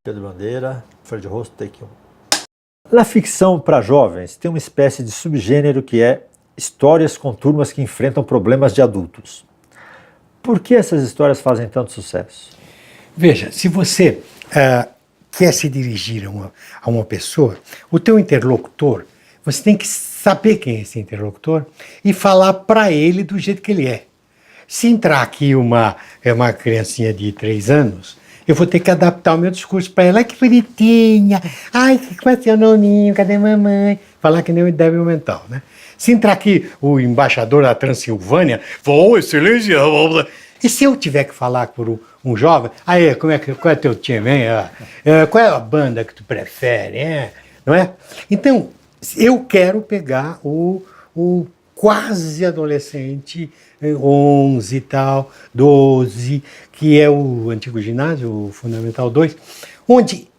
Pedro Bandeira, Fred Rosto, take 1. Na ficção para jovens, tem uma espécie de subgênero que é histórias com turmas que enfrentam problemas de adultos. Por que essas histórias fazem tanto sucesso? Veja, se você quer se dirigir a uma pessoa, o teu interlocutor, você tem que saber quem é esse interlocutor e falar para ele do jeito que ele é. Se entrar aqui uma criancinha de 3 anos, eu vou ter que adaptar o meu discurso para ela. Ai, que bonitinha! Ai, como é seu noninho? Cadê mamãe? Falar que nem um débil mental, né? Se entrar aqui o embaixador da Transilvânia, oh, excelência! E se eu tiver que falar por um jovem, aí, qual é teu time, hein? Qual é a banda que tu prefere, hein? Não é? Então, eu quero pegar o quase adolescente, 11 e tal, 12, que é o antigo ginásio, o Fundamental 2, onde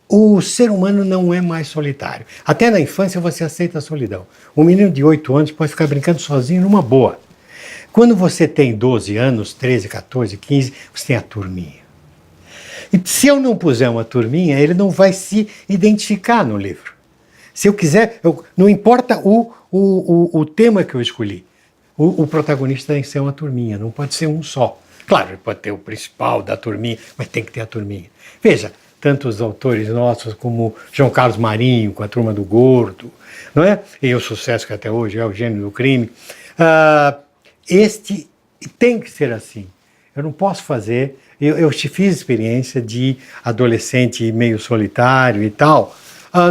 o ser humano não é mais solitário. Até na infância você aceita a solidão. Um menino de 8 anos pode ficar brincando sozinho numa boa. Quando você tem 12 anos, 13, 14, 15, você tem a turminha. E se eu não puser uma turminha, ele não vai se identificar no livro. Se eu quiser, não importa o tema que eu escolhi, o protagonista tem que ser uma turminha, não pode ser um só. Claro, ele pode ter o principal da turminha, mas tem que ter a turminha. Veja, tantos autores nossos como João Carlos Marinho, com a Turma do Gordo, não é? E o sucesso que até hoje é o Gênio do Crime. Este tem que ser assim. Eu não posso fazer. Eu fiz experiência de adolescente meio solitário e tal.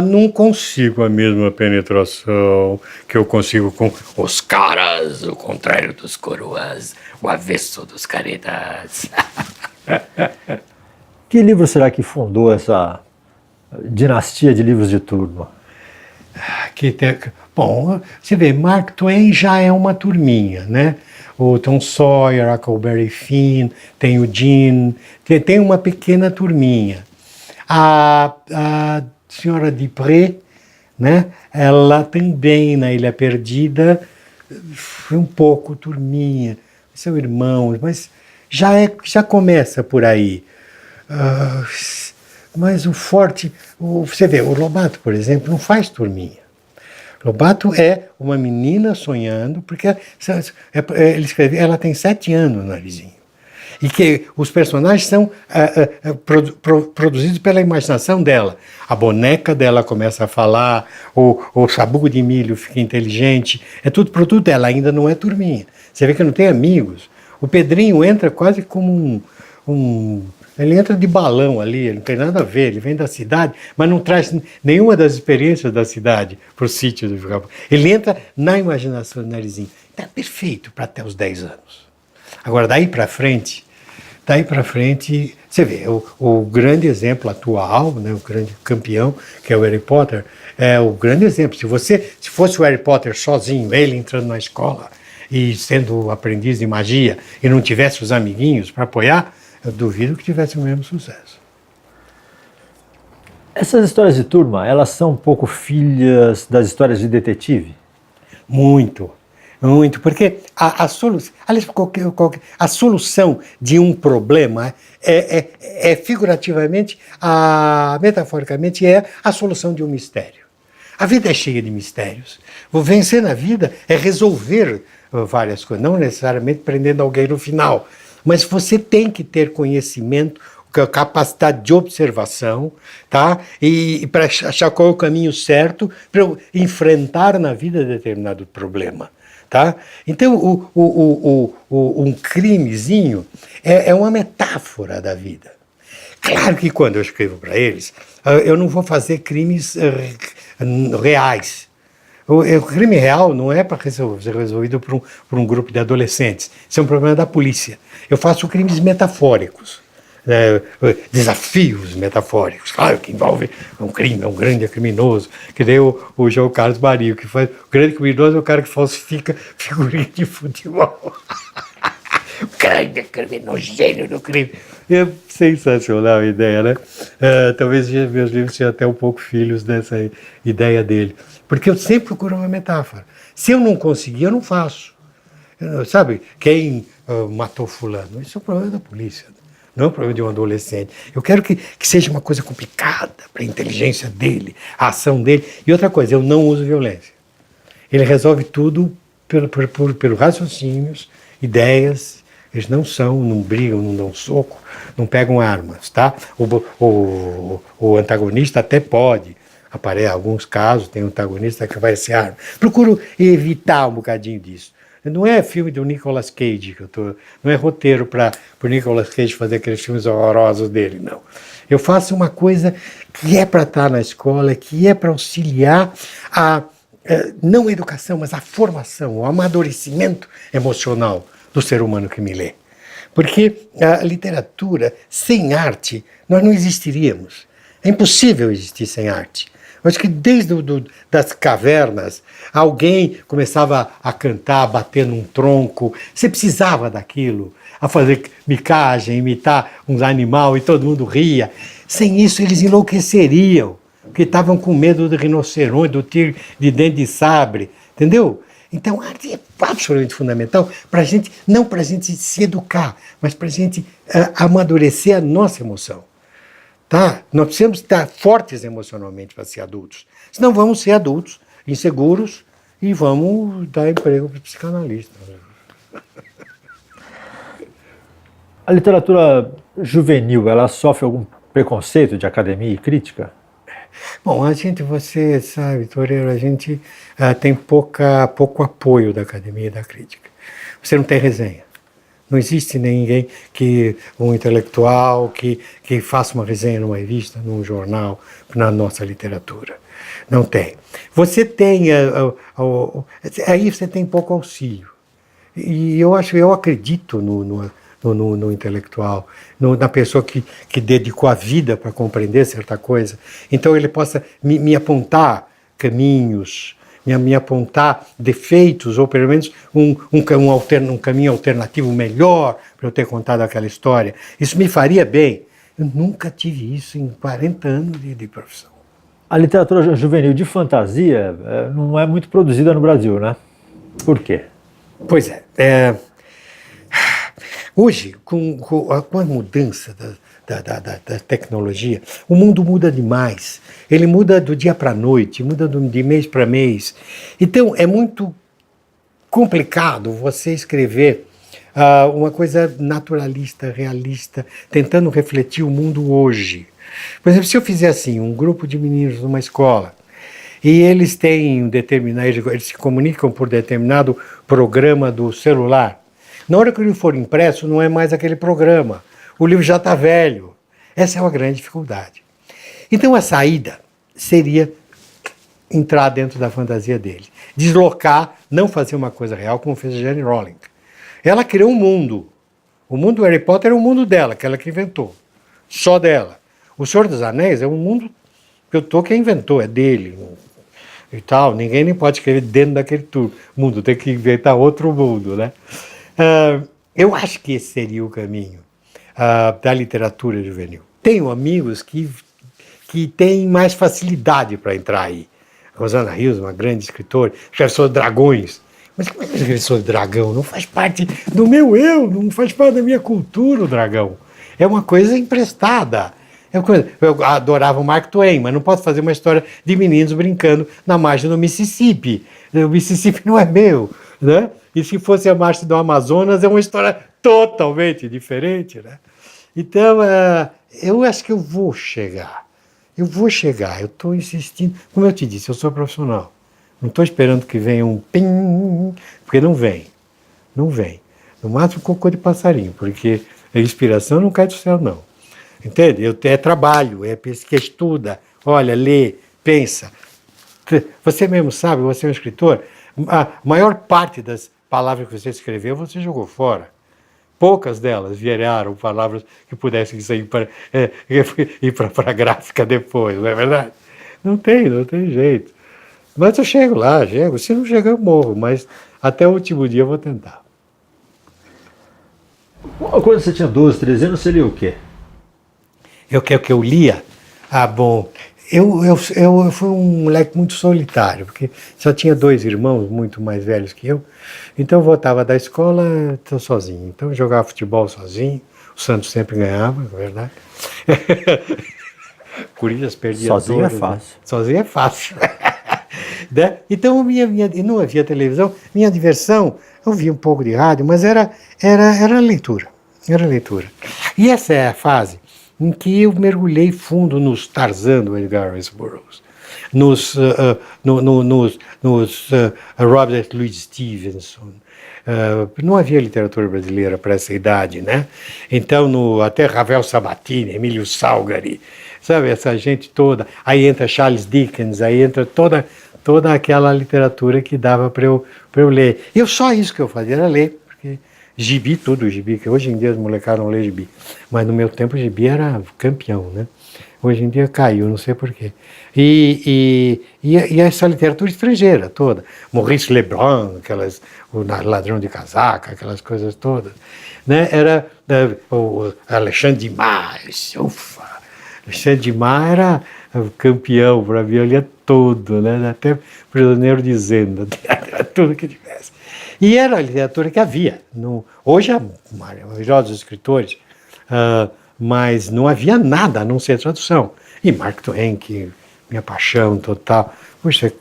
Não consigo a mesma penetração que eu consigo com os caras, o contrário dos coroas, o avesso dos caretas. Que livro será que fundou essa dinastia de livros de turma? Bom, você vê, Mark Twain já é uma turminha, né? O Tom Sawyer, Huckleberry Finn, tem o Jean, tem uma pequena turminha. A senhora Dupré, né? Ela também, na Ilha Perdida, foi um pouco turminha, são irmãos, mas já começa por aí. Mas o forte, você vê, o Lobato, por exemplo, não faz turminha. Lobato é uma menina sonhando, porque ele escreve, ela tem 7 anos, Narizinho. E que os personagens são produzidos pela imaginação dela. A boneca dela começa a falar, o sabugo de milho fica inteligente, é tudo produto dela, ainda não é turminha. Você vê que não tem amigos. O Pedrinho entra quase como ele entra de balão ali, ele não tem nada a ver, ele vem da cidade, mas não traz nenhuma das experiências da cidade para o sítio do Vigário. Ele entra na imaginação do Narizinho. Então é perfeito para até os 10 anos. Agora, daí para frente, você vê, o grande exemplo atual, né, o grande campeão, que é o Harry Potter, é o grande exemplo. Se fosse o Harry Potter sozinho, ele entrando na escola e sendo aprendiz de magia, e não tivesse os amiguinhos para apoiar, eu duvido que tivesse o mesmo sucesso. Essas histórias de turma, elas são um pouco filhas das histórias de detetive? Muito, porque a solução de um problema figurativamente, metaforicamente, é a solução de um mistério. A vida é cheia de mistérios. Vencer na vida é resolver várias coisas, não necessariamente prendendo alguém no final, mas você tem que ter conhecimento, capacidade de observação, tá? E para achar qual é o caminho certo para enfrentar na vida determinado problema, tá? Então, um crimezinho é uma metáfora da vida. Claro que quando eu escrevo para eles, eu não vou fazer crimes reais. O crime real não é para ser resolvido por um grupo de adolescentes. Isso é um problema da polícia. Eu faço crimes metafóricos, desafios metafóricos. Claro que envolve um crime, um grande criminoso, que nem o João Carlos Marinho, que faz. O grande criminoso é o cara que falsifica figurinha de futebol. O grande criminoso, gênio do crime. É sensacional a ideia, né? Talvez meus livros sejam até um pouco filhos dessa ideia dele. Porque eu sempre procuro uma metáfora. Se eu não conseguir, eu não faço. Sabe, quem matou fulano? Isso é um problema da polícia. Não é um problema de um adolescente. Eu quero que seja uma coisa complicada para a inteligência dele, a ação dele. E outra coisa, eu não uso violência. Ele resolve tudo pelo raciocínios, ideias. Eles não brigam, não dão soco, não pegam armas, tá? O antagonista até pode. Aparece alguns casos, tem um antagonista que vai ser arma. Procuro evitar um bocadinho disso. Não é filme do Nicolas Cage que eu tô, não é roteiro para o Nicolas Cage fazer aqueles filmes horrorosos dele, não. Eu faço uma coisa que é para estar na escola, que é para auxiliar a não a educação, mas a formação, o amadurecimento emocional do ser humano que me lê. Porque a literatura, sem arte, nós não existiríamos. É impossível existir sem arte. Eu acho que desde das cavernas, alguém começava a cantar, a bater num tronco, você precisava daquilo, a fazer micagem, imitar uns animais e todo mundo ria. Sem isso eles enlouqueceriam, porque estavam com medo do rinoceronte, do tigre de dente de sabre, entendeu? Então a arte é absolutamente fundamental para a gente, não para a gente se educar, mas para a gente amadurecer a nossa emoção. Tá? Nós precisamos estar fortes emocionalmente para ser adultos. Senão vamos ser adultos inseguros e vamos dar emprego para psicanalistas. A literatura juvenil, ela sofre algum preconceito de academia e crítica? Bom, você sabe, Toreiro, a gente tem pouco apoio da academia e da crítica. Você não tem resenha. Não existe ninguém um intelectual que faça uma resenha numa revista, num jornal, na nossa literatura. Não tem. Você tem, aí você tem pouco auxílio. E eu acredito no intelectual, na pessoa que dedicou a vida para compreender certa coisa. Então ele possa me apontar caminhos, me apontar defeitos, ou pelo menos um caminho alternativo melhor para eu ter contado aquela história. Isso me faria bem. Eu nunca tive isso em 40 anos de profissão. A literatura juvenil de fantasia não é muito produzida no Brasil, né? Por quê? Pois é. Hoje, com a mudança da tecnologia, o mundo muda demais. Ele muda do dia para a noite, muda de mês para mês. Então, é muito complicado você escrever uma coisa naturalista, realista, tentando refletir o mundo hoje. Por exemplo, se eu fizer assim, um grupo de meninos numa escola, e eles eles se comunicam por determinado programa do celular, na hora que o livro for impresso, não é mais aquele programa. O livro já está velho. Essa é uma grande dificuldade. Então a saída seria entrar dentro da fantasia dele. Deslocar, não fazer uma coisa real como fez a J.K. Rowling. Ela criou um mundo. O mundo do Harry Potter é o mundo dela, que ela que inventou. Só dela. O Senhor dos Anéis é um mundo que o Tolkien inventou, é dele. E tal. Ninguém nem pode escrever dentro daquele mundo. Tem que inventar outro mundo, né? Eu acho que esse seria o caminho da literatura juvenil. Tenho amigos que têm mais facilidade para entrar aí. Rosana Rios, uma grande escritora, escreve sobre dragões. Mas como é que escreve sobre dragão? Não faz parte do meu não faz parte da minha cultura o dragão. É uma coisa emprestada. Eu adorava o Mark Twain, mas não posso fazer uma história de meninos brincando na margem do Mississippi. O Mississippi não é meu, né? E se fosse a marcha do Amazonas, é uma história totalmente diferente, né? Então, eu acho que eu vou chegar. Eu estou insistindo. Como eu te disse, eu sou profissional. Não estou esperando que venha um pim, porque não vem. Não vem. No máximo, cocô de passarinho, porque a inspiração não cai do céu, não. Entende? É trabalho, é pesquisa, estuda, olha, lê, pensa. Você mesmo sabe, você é um escritor, a maior parte das palavras que você escreveu, você jogou fora. Poucas delas viraram palavras que pudessem sair ir para a gráfica depois, não é verdade? Não tem jeito. Mas eu chego lá, se não chegar eu morro, mas até o último dia eu vou tentar. Quando você tinha 12, 13 anos, você lia o quê? O que eu lia? Bom, Eu fui um moleque muito solitário, porque só tinha 2 irmãos muito mais velhos que eu. Então eu voltava da escola, tô sozinho. Então eu jogava futebol sozinho. O Santos sempre ganhava, é verdade. Corinthians perdia Sozinho todas, é fácil. Né? Sozinho é fácil. Né? Então não havia televisão. Minha diversão, eu via um pouco de rádio, mas era leitura. Era leitura. E essa é a fase em que eu mergulhei fundo nos Tarzan do Edgar Rice Burroughs, nos Robert Louis Stevenson. Não havia literatura brasileira para essa idade, né? Então, até Ravel Sabatini, Emílio Salgari, sabe, essa gente toda. Aí entra Charles Dickens, aí entra toda aquela literatura que dava para eu ler. E só isso que eu fazia era ler, porque gibi, tudo gibi, que hoje em dia os molecados não lêem gibi. Mas no meu tempo o gibi era campeão, né? Hoje em dia caiu, não sei porquê. E essa literatura estrangeira toda. Maurice Leblanc, o Ladrão de Casaca, aquelas coisas todas. Né? Era o Alexandre Dumas, ufa! Alexandre Dumas era campeão para mim, eu lia tudo, né? Até Prisioneiro de Zenda, tudo que tivesse. E era a literatura que havia. Hoje há maravilhosos escritores, mas não havia nada a não ser tradução. E Mark Twain, que minha paixão total. Puxa,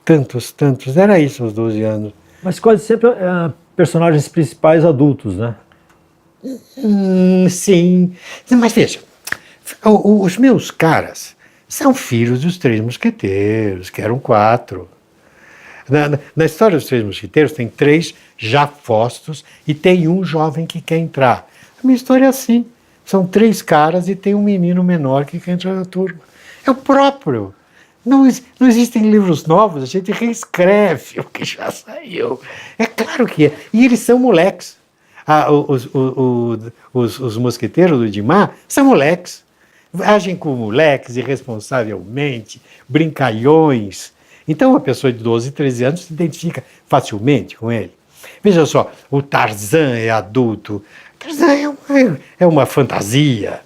tantos, era isso aos 12 anos. Mas quase sempre personagens principais adultos, né? Sim, mas veja, os meus caras são filhos dos 3 mosqueteiros, que eram 4. Na história dos 3 mosqueteiros tem 3 já postos e tem um jovem que quer entrar. A minha história é assim, são 3 caras e tem um menino menor que quer entrar na turma. É o próprio. Não existem livros novos, a gente reescreve o que já saiu. É claro que é. E eles são moleques. Os mosqueteiros do Dumas são moleques. Agem como moleques irresponsavelmente, brincalhões. Então, uma pessoa de 12, 13 anos se identifica facilmente com ele. Veja só, o Tarzan é adulto. Tarzan é uma fantasia.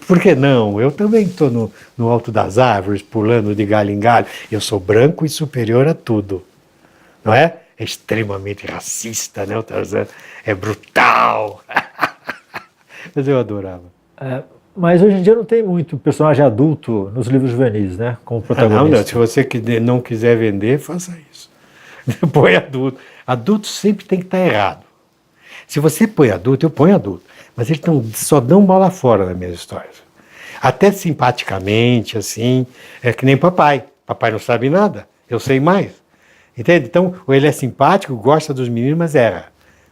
Por que não? Eu também estou no alto das árvores, pulando de galho em galho. Eu sou branco e superior a tudo. Não é? É extremamente racista, né? O Tarzan é brutal. Mas eu adorava. Mas hoje em dia não tem muito personagem adulto nos livros juvenis, né? Como protagonista. Não. Se você não quiser vender, faça isso. Põe adulto. Adulto sempre tem que estar errado. Se você põe adulto, eu ponho adulto. Mas eles só dão bola fora nas minhas histórias. Até simpaticamente, assim, é que nem papai. Papai não sabe nada, eu sei mais. Entende? Então, ou ele é simpático, gosta dos meninos, mas erra.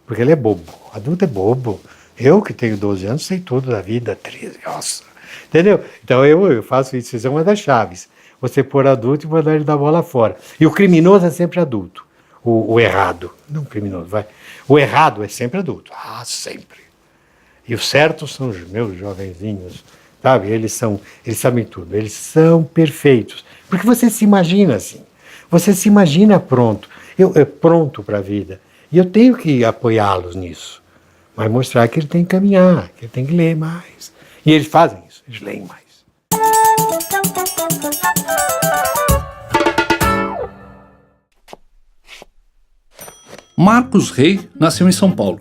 Porque ele é bobo. Adulto é bobo. Eu, que tenho 12 anos, sei tudo da vida, 13, nossa. Entendeu? Então eu faço isso, isso é uma das chaves. Você pôr adulto e mandar ele dar bola fora. E o criminoso é sempre adulto. O errado. Não criminoso, vai. O errado é sempre adulto. Sempre. E os certos são os meus jovenzinhos. Sabe? Eles sabem tudo. Eles são perfeitos. Porque você se imagina assim. Você se imagina pronto. Pronto para a vida. E eu tenho que apoiá-los nisso. Mas mostrar que ele tem que caminhar, que ele tem que ler mais. E eles fazem isso, eles leem mais. Marcos Rey nasceu em São Paulo.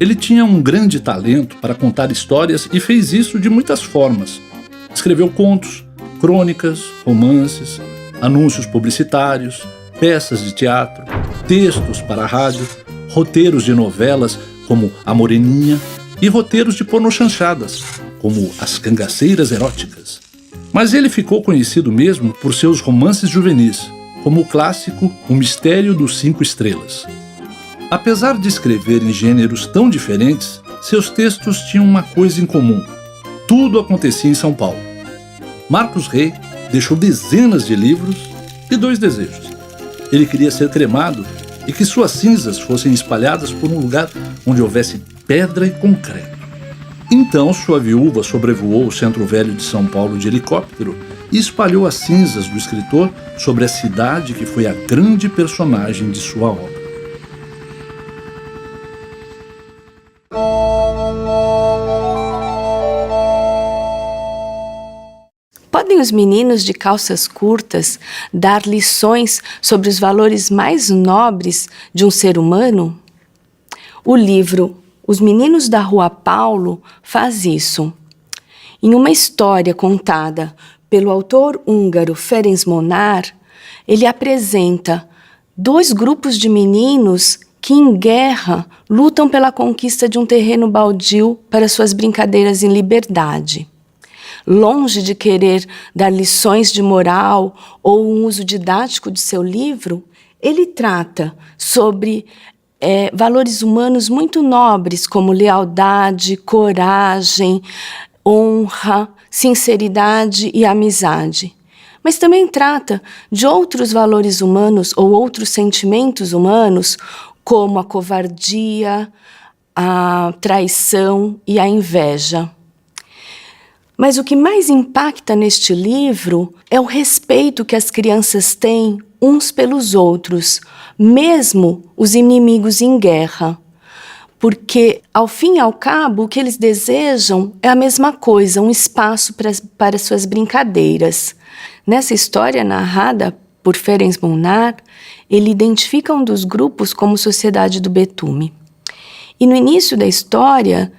Ele tinha um grande talento para contar histórias e fez isso de muitas formas. Escreveu contos, crônicas, romances, anúncios publicitários, peças de teatro, textos para a rádio, roteiros de novelas como A Moreninha e roteiros de pornochanchadas, como As Cangaceiras Eróticas. Mas ele ficou conhecido mesmo por seus romances juvenis, como o clássico O Mistério dos 5 Estrelas. Apesar de escrever em gêneros tão diferentes, seus textos tinham uma coisa em comum. Tudo acontecia em São Paulo. Marcos Rey deixou dezenas de livros e 2 desejos. Ele queria ser cremado e que suas cinzas fossem espalhadas por um lugar onde houvesse pedra e concreto. Então sua viúva sobrevoou o Centro Velho de São Paulo de helicóptero e espalhou as cinzas do escritor sobre a cidade que foi a grande personagem de sua obra. Podem Podem os meninos de calças curtas dar lições sobre os valores mais nobres de um ser humano? O livro Os Meninos da Rua Paulo faz isso. Em uma história contada pelo autor húngaro Ferenc Molnár, ele apresenta 2 grupos de meninos que em guerra lutam pela conquista de um terreno baldio para suas brincadeiras em liberdade. Longe de querer dar lições de moral ou um uso didático de seu livro, ele trata sobre valores humanos muito nobres, como lealdade, coragem, honra, sinceridade e amizade. Mas também trata de outros valores humanos ou outros sentimentos humanos, como a covardia, a traição e a inveja. Mas o que mais impacta neste livro é o respeito que as crianças têm uns pelos outros, mesmo os inimigos em guerra. Porque, ao fim e ao cabo, o que eles desejam é a mesma coisa, um espaço para suas brincadeiras. Nessa história narrada por Ferenc Molnár, ele identifica um dos grupos como Sociedade do Betume. E no início da história,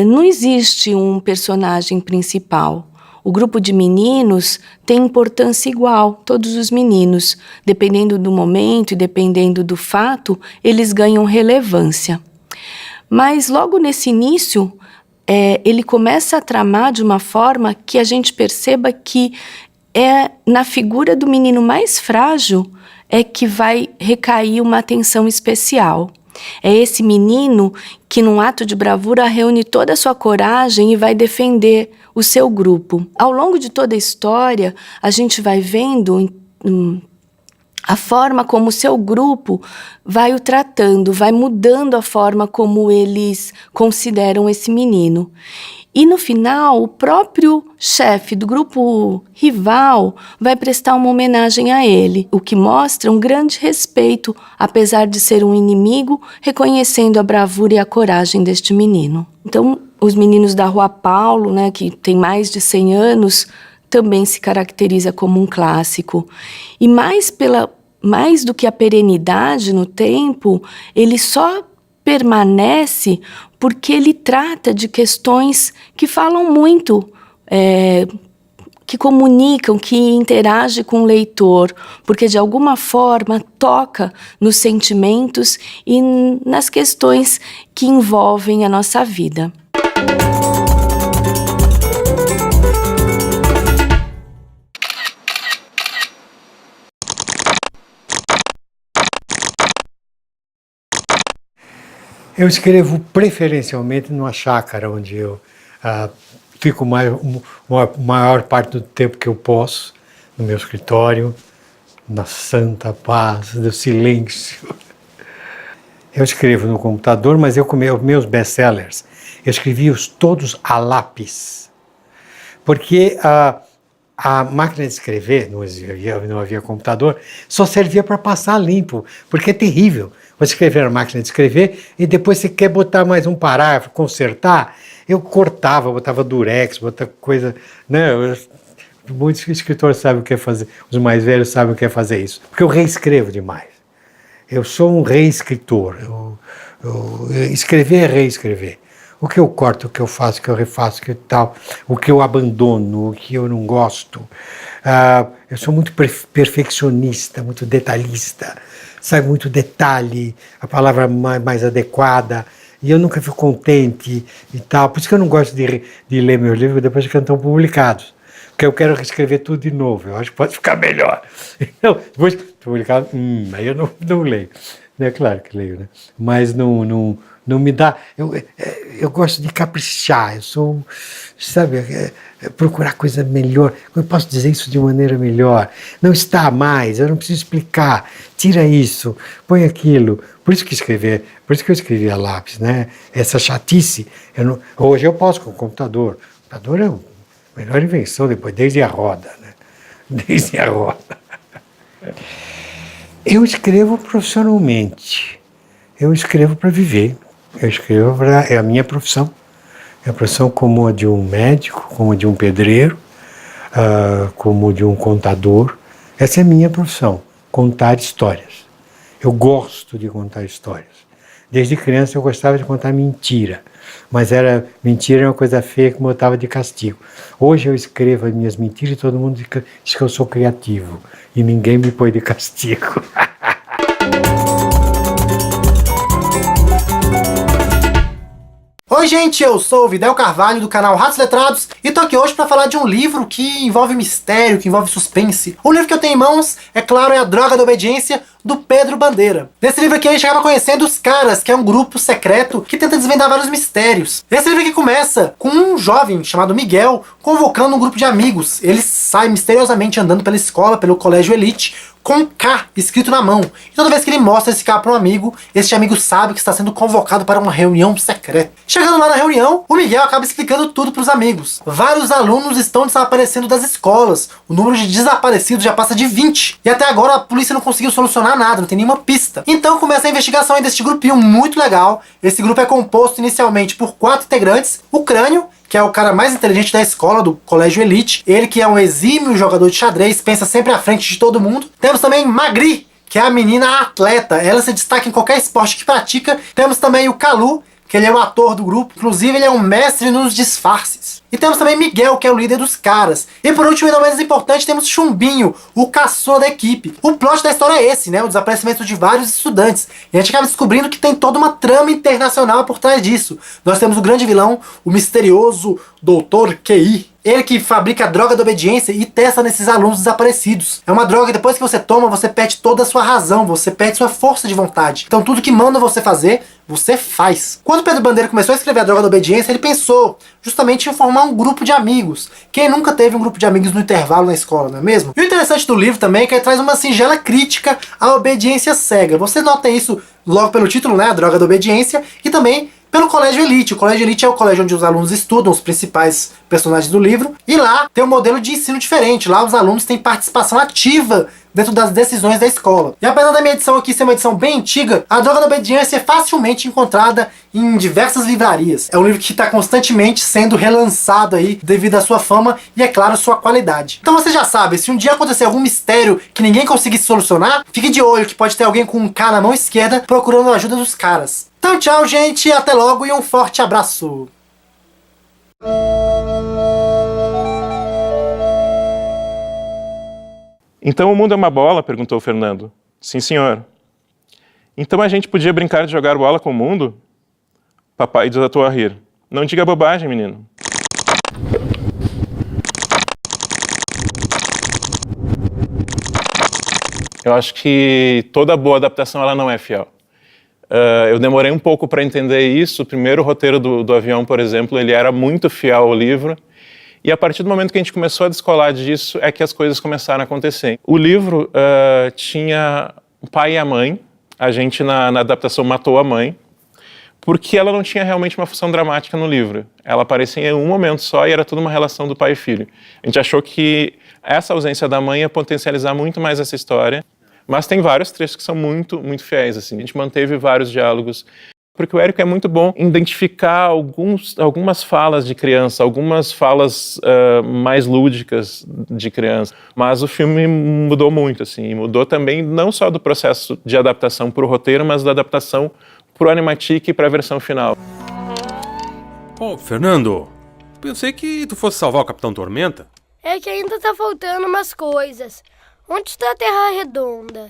não existe um personagem principal. O grupo de meninos tem importância igual, todos os meninos. Dependendo do momento e dependendo do fato, eles ganham relevância. Mas logo nesse início, ele começa a tramar de uma forma que a gente perceba que é na figura do menino mais frágil que vai recair uma atenção especial. É esse menino que, num ato de bravura, reúne toda a sua coragem e vai defender o seu grupo. Ao longo de toda a história, a gente vai vendo a forma como o seu grupo vai o tratando, vai mudando a forma como eles consideram esse menino. E no final, o próprio chefe do grupo rival vai prestar uma homenagem a ele, o que mostra um grande respeito, apesar de ser um inimigo, reconhecendo a bravura e a coragem deste menino. Então, os meninos da Rua Paulo, que tem mais de 100 anos, também se caracteriza como um clássico. E mais do que a perenidade no tempo, ele só permanece porque ele trata de questões que falam muito, que comunicam, que interagem com o leitor, porque de alguma forma toca nos sentimentos e nas questões que envolvem a nossa vida. Eu escrevo preferencialmente numa chácara, onde eu fico a maior parte do tempo que eu posso, no meu escritório, na santa paz do silêncio. Eu escrevo no computador, mas meus best-sellers, eu escrevi-os todos a lápis. Porque a máquina de escrever, não havia computador, só servia para passar limpo, porque é terrível. Você escrever na máquina de escrever e depois você quer botar mais um parágrafo, consertar. Eu cortava, botava durex, botava coisa... Muitos escritores sabem o que é fazer, os mais velhos sabem o que é fazer isso. Porque eu reescrevo demais. Eu sou um reescritor. Escrever é reescrever. O que eu corto, o que eu faço, o que eu refaço, o que tal, o que eu abandono, o que eu não gosto. Eu sou muito perfeccionista, muito detalhista. Sabe, muito detalhe, a palavra mais adequada, e eu nunca fico contente e tal. Por isso que eu não gosto de ler meus livros depois que estão publicados, porque eu quero reescrever tudo de novo, eu acho que pode ficar melhor. Então, depois que publicado, aí eu não leio. É claro que leio, né? Mas não me dá... Eu gosto de caprichar, eu sou, sabe, procurar coisa melhor. Eu posso dizer isso de maneira melhor. Não está mais, eu não preciso explicar. Tira isso, põe aquilo. Por isso que eu escrevi a lápis, né? Essa chatice. Hoje eu posso com o computador. O computador é a melhor invenção depois, desde a roda, né? Desde a roda. Eu escrevo profissionalmente. Eu escrevo para viver. Eu escrevo é a minha profissão. É a profissão como a de um médico, como a de um pedreiro. como de um contador. Essa é a minha profissão, contar histórias. Eu gosto de contar histórias. Desde criança eu gostava de contar mentira, mas mentira era uma coisa feia que me botava de castigo. Hoje eu escrevo as minhas mentiras e todo mundo diz que eu sou criativo e ninguém me põe de castigo. Oi gente, eu sou o Vidal Carvalho do canal Ratos Letrados e tô aqui hoje para falar de um livro que envolve mistério, que envolve suspense. O livro que eu tenho em mãos, é claro, é A Droga da Obediência, do Pedro Bandeira. Nesse livro aqui a gente acaba conhecendo os Caras, que é um grupo secreto que tenta desvendar vários mistérios. Esse livro aqui começa com um jovem chamado Miguel convocando um grupo de amigos. Ele sai misteriosamente andando pela escola, pelo colégio Elite, com um K escrito na mão. E toda vez que ele mostra esse K para um amigo, este amigo sabe que está sendo convocado para uma reunião secreta. Chegando lá na reunião, o Miguel acaba explicando tudo para os amigos. Vários alunos estão desaparecendo das escolas. O número de desaparecidos já passa de 20. E até agora a polícia não conseguiu solucionar nada, não tem nenhuma pista. Então começa a investigação deste grupinho muito legal. Esse grupo é composto inicialmente por 4 integrantes. O Crânio, que é o cara mais inteligente da escola, do colégio Elite. Ele que é um exímio jogador de xadrez, pensa sempre à frente de todo mundo. Temos também Magri, que é a menina atleta. Ela se destaca em qualquer esporte que pratica. Temos também o Calu, que ele é o ator do grupo. Inclusive ele é um mestre nos disfarces. E temos também Miguel, que é o líder dos Caras. E por último, e não menos importante, temos Chumbinho, o caçula da equipe. O plot da história é esse, né? O desaparecimento de vários estudantes. E a gente acaba descobrindo que tem toda uma trama internacional por trás disso. Nós temos o grande vilão, o misterioso Dr. QI. Ele que fabrica a droga da obediência e testa nesses alunos desaparecidos. É uma droga que depois que você toma, você perde toda a sua razão, você perde sua força de vontade. Então tudo que manda você fazer, você faz. Quando Pedro Bandeira começou a escrever a droga da obediência, ele pensou justamente em formar um grupo de amigos. Quem nunca teve um grupo de amigos no intervalo na escola, não é mesmo? E o interessante do livro também é que ele traz uma singela crítica à obediência cega. Você nota isso logo pelo título, né? A droga da obediência, e também pelo Colégio Elite. O Colégio Elite é o colégio onde os alunos estudam, os principais personagens do livro, e lá tem um modelo de ensino diferente. Lá os alunos têm participação ativa dentro das decisões da escola. E apesar da minha edição aqui ser uma edição bem antiga, A Droga da Obediência é facilmente encontrada em diversas livrarias. É um livro que está constantemente sendo relançado aí devido à sua fama e, é claro, sua qualidade. Então você já sabe, se um dia acontecer algum mistério que ninguém conseguir solucionar, fique de olho que pode ter alguém com um K na mão esquerda procurando a ajuda dos Caras. Então tchau, gente, até logo e um forte abraço! Então o mundo é uma bola? Perguntou o Fernando. Sim, senhor. Então a gente podia brincar de jogar bola com o mundo? Papai desatou a rir. Não diga bobagem, menino. Eu acho que toda boa adaptação ela não é fiel. Eu demorei um pouco para entender isso. O primeiro roteiro do Avião, por exemplo, ele era muito fiel ao livro. E a partir do momento que a gente começou a descolar disso, é que as coisas começaram a acontecer. O livro tinha o pai e a mãe. A gente, na adaptação, matou a mãe, porque ela não tinha realmente uma função dramática no livro. Ela aparecia em um momento só e era toda uma relação do pai e filho. A gente achou que essa ausência da mãe ia potencializar muito mais essa história, mas tem vários trechos que são muito, muito fiéis. Assim. A gente manteve vários diálogos, porque o Érico é muito bom em identificar algumas falas de criança, algumas falas mais lúdicas de criança. Mas o filme mudou muito, assim, mudou também não só do processo de adaptação para o roteiro, mas da adaptação para o Animatic e para a versão final. Ô, Fernando, pensei que tu fosse salvar o Capitão Tormenta. É que ainda tá faltando umas coisas. Onde está a Terra Redonda?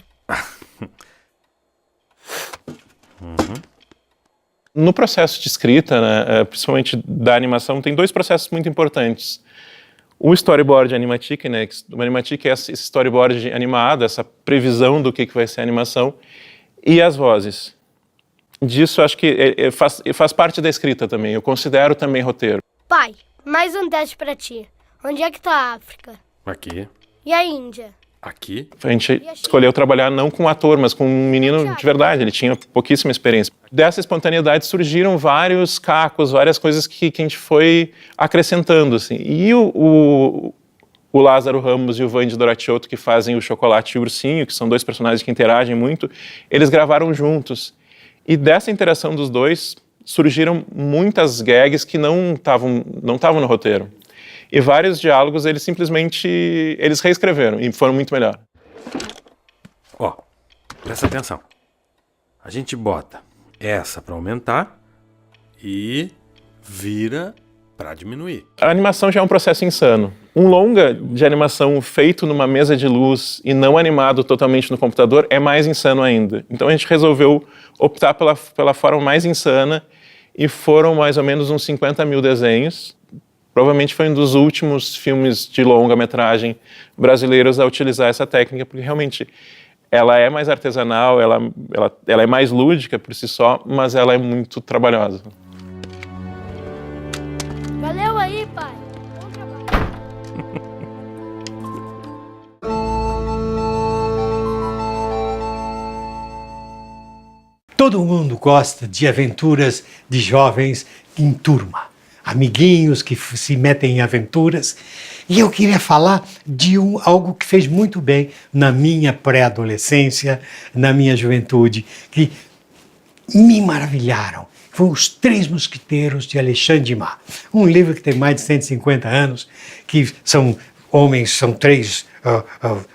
No processo de escrita, né, principalmente da animação, tem 2 processos muito importantes. O storyboard Animatic, né, o Animatic é esse storyboard animado, essa previsão do que vai ser a animação, e as vozes. Disso acho que faz parte da escrita também, eu considero também roteiro. Pai, mais um teste pra ti. Onde é que tá a África? Aqui. E a Índia? Aqui? A gente escolheu trabalhar não com um ator, mas com um menino de verdade, ele tinha pouquíssima experiência. Dessa espontaneidade surgiram vários cacos, várias coisas que a gente foi acrescentando, assim. E o Lázaro Ramos e o Vandy Doratiotto, que fazem o Chocolate e o Ursinho, que são 2 personagens que interagem muito, eles gravaram juntos. E dessa interação dos 2, surgiram muitas gags que não estavam no roteiro. E vários diálogos eles simplesmente reescreveram e foram muito melhor. Ó, presta atenção. A gente bota essa para aumentar e vira para diminuir. A animação já é um processo insano. Um longa de animação feito numa mesa de luz e não animado totalmente no computador é mais insano ainda. Então a gente resolveu optar pela forma mais insana e foram mais ou menos uns 50 mil desenhos. Provavelmente foi um dos últimos filmes de longa-metragem brasileiros a utilizar essa técnica, porque realmente ela é mais artesanal, ela é mais lúdica por si só, mas ela é muito trabalhosa. Valeu aí, pai. Bom trabalho. Todo mundo gosta de aventuras de jovens em turma, amiguinhos que se metem em aventuras. E eu queria falar de algo que fez muito bem na minha pré-adolescência, na minha juventude, que me maravilharam. Foram Os Três Mosquiteiros de Alexandre Dumas. Um livro que tem mais de 150 anos, que são homens, são três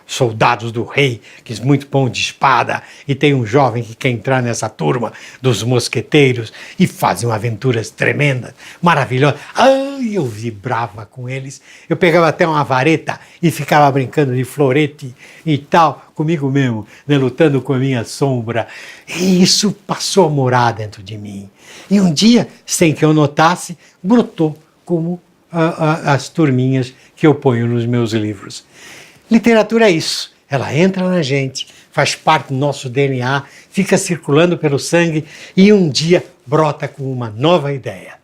soldados do rei, que é muito bom de espada, e tem um jovem que quer entrar nessa turma dos mosqueteiros e fazem aventuras tremendas, maravilhosas. Ai, eu vibrava com eles. Eu pegava até uma vareta e ficava brincando de florete e tal, comigo mesmo, né, lutando com a minha sombra. E isso passou a morar dentro de mim. E um dia, sem que eu notasse, brotou como as turminhas que eu ponho nos meus livros. Literatura é isso, ela entra na gente, faz parte do nosso DNA, fica circulando pelo sangue e um dia brota com uma nova ideia.